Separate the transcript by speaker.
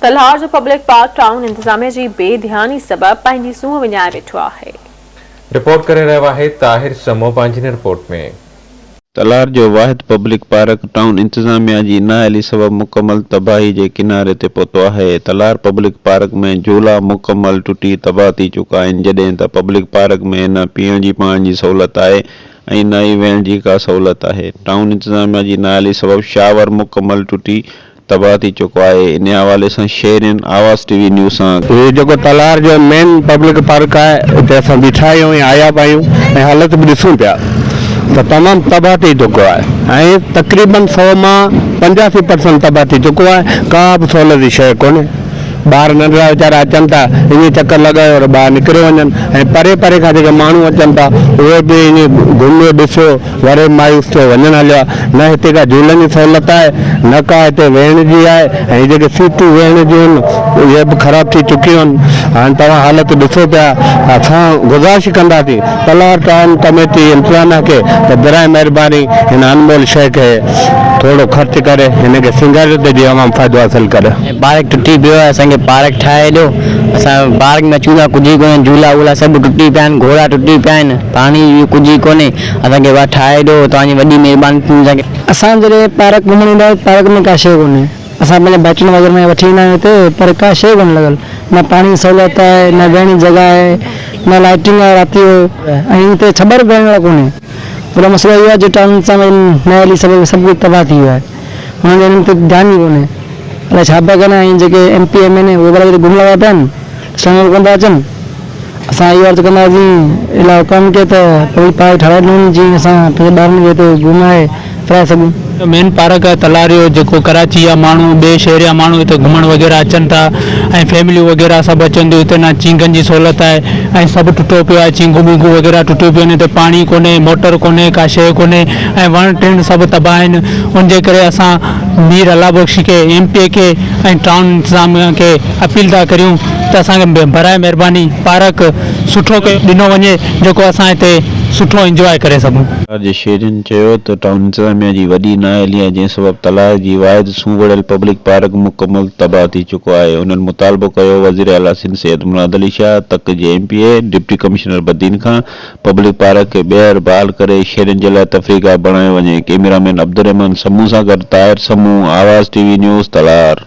Speaker 1: तलहार जो public park town इंतजामिया जी बेध्यानी सबब पंहिंजी सूंह विञाए वेठो आहे।
Speaker 2: रिपोर्ट करे रहियो आहे ताहिर समो पंहिंजी रिपोर्ट में।
Speaker 3: तलार जो वाहिद पब्लिक पार्क टाउन इंतजामिया जी नाअहली सबब मुकम्मल तबाही के किनारे ते पहुतो है। तलार पब्लिक पार्क में झूला मुकम्मल टुटी तबाह थी चुका आहिनि, जॾहिं त पब्लिक पार्क में न पीअण जी पाणी जी सहूलत आहे ऐं न ई वेहण जी का सहूलत है। टाउन इंतजामिया जी नाअहली सबब शावर मुकम्मल टुटी तबाह थी चुको है। इन हवाले से शेरिन आवाज़ टीवी न्यूज़ सां
Speaker 4: ये जो तलार जो मेन पब्लिक पार्क है, इतने असां बीठा आहियूं ऐं आया बि आहियूं ऐं हालत बि ॾिसूं पिया तो तमाम तबाह थी चुको है। तकरीबन 100 में 85% तबाह थी चुको है। का भी सहूलत जी शइ कोन्हे। ॿार नंढड़ा वीचारा अचनि था, ईअं चक्कर लॻायो और ॿाहिरि निकिरी वञनि ऐं परे परे खां जेके माण्हू अचनि था उहे बि ईअं घुमियो ॾिसियो वरे मायूस थियो वञणु हलिया। न हिते का झूलनि जी सहूलत आहे, न का हिते वेहण जी आहे ऐं जेके सीटूं वेहण जूं आहिनि उहे बि ख़राब थी चुकियूं आहिनि। हाणे तव्हां हालत ॾिसो पिया। असां गुज़ारिश कंदासीं तलार टाउन कमेटी इंतजामिया खे त बराए महिरबानी हिन अनमोल शइ खे थोड़ो ख़र्च करे हिन खे सिंगारियत जी तमामु फ़ाइदो हासिल करे।
Speaker 5: पार्क टुटी पियो आहे, असांखे पार्क ठाहे ॾियो। असां पार्क में अचूं था, कुझु ई कोन्हे, झूला वूला सभु टुटी पिया आहिनि, घोड़ा टुटी पिया आहिनि, पाणी कुझु ई कोन्हे। असांखे उहा ठाहे ॾियो, तव्हांजी वॾी महिरबानी थींदी।
Speaker 6: असां जॾहिं पार्क घुमण ईंदा आहियूं, पार्क में का शइ कोन्हे। असां पंहिंजे बैटन वग़ैरह में वठी ईंदा आहियूं हिते, पर का शइ कोन्हे लॻल। न पाणी जी सहूलियत आहे, न वेहण जी जॻह आहे, न लाइटिंग आहे राति जो, ऐं हिते छबर वेहण लाइ कोन्हे। पर मसइलो इहो आहे जो टाउन सां नहली सभु कुझु तबाह थी वियो आहे। हुननि हिननि ते ध्यानु ई कोन्हे। अलाए छा पिया कनि। ऐं जेके MP MLA उहे भला घुम लॻा पिया आहिनि, स्ट्रगल कंदा अचनि। असां इहो अर्ज़ु कंदासीं इलाही हुकम खे त कोई पार्क ठाराए ॾियूं जीअं असां पंहिंजे ॿारनि खे हिते घुमाए फिराए सघूं।
Speaker 7: मेन पार्क आहे तलार जो कराची या माण्हू ॿिए शहर जा माण्हू हिते घुमण वग़ैरह अचनि था ऐं फैमिलियूं वग़ैरह सभु अचनि थियूं। हिते न चींगनि जी सहूलियत आहे ऐं सभु टुटो पियो आहे, चींगू वींगू वग़ैरह टुटियूं पियूं आहिनि। हिते पाणी कोन्हे, मोटर कोन्हे, का शइ कोन्हे ऐं वण टिण सभु तबाह आहिनि। उनजे करे असां मीर अला बख्शी खे, MP खे ऐं टाउन इंतज़ामिया खे अपील था करियूं त असांखे बराए महिरबानी पार्क सुठो ॾिनो वञे जेको असां हिते सुठो इंजॉय करे सघूं।
Speaker 3: शेरिन चयो त टाउन इंतजामिया जी वॾी नाअहली आहे, जंहिं सबब तलार जी वाहिद सूंघड़ियल पब्लिक पार्क मुकम्मल तबाह थी चुको आहे। उन्हनि मुतालबो कयो वज़ीर आला सिंध सैयद मुराद अली शाह तक जे MPA डिप्टी कमिश्नर बदीन खां पब्लिक पार्क खे ॿीहर बहाल करे शहरनि जे लाइ तफ़रीह बणायो वञे। कैमरामैन अब्दुर रहमान समूह सां गॾु ताहिर समूह, आवाज़ TV न्यूज़ तलार।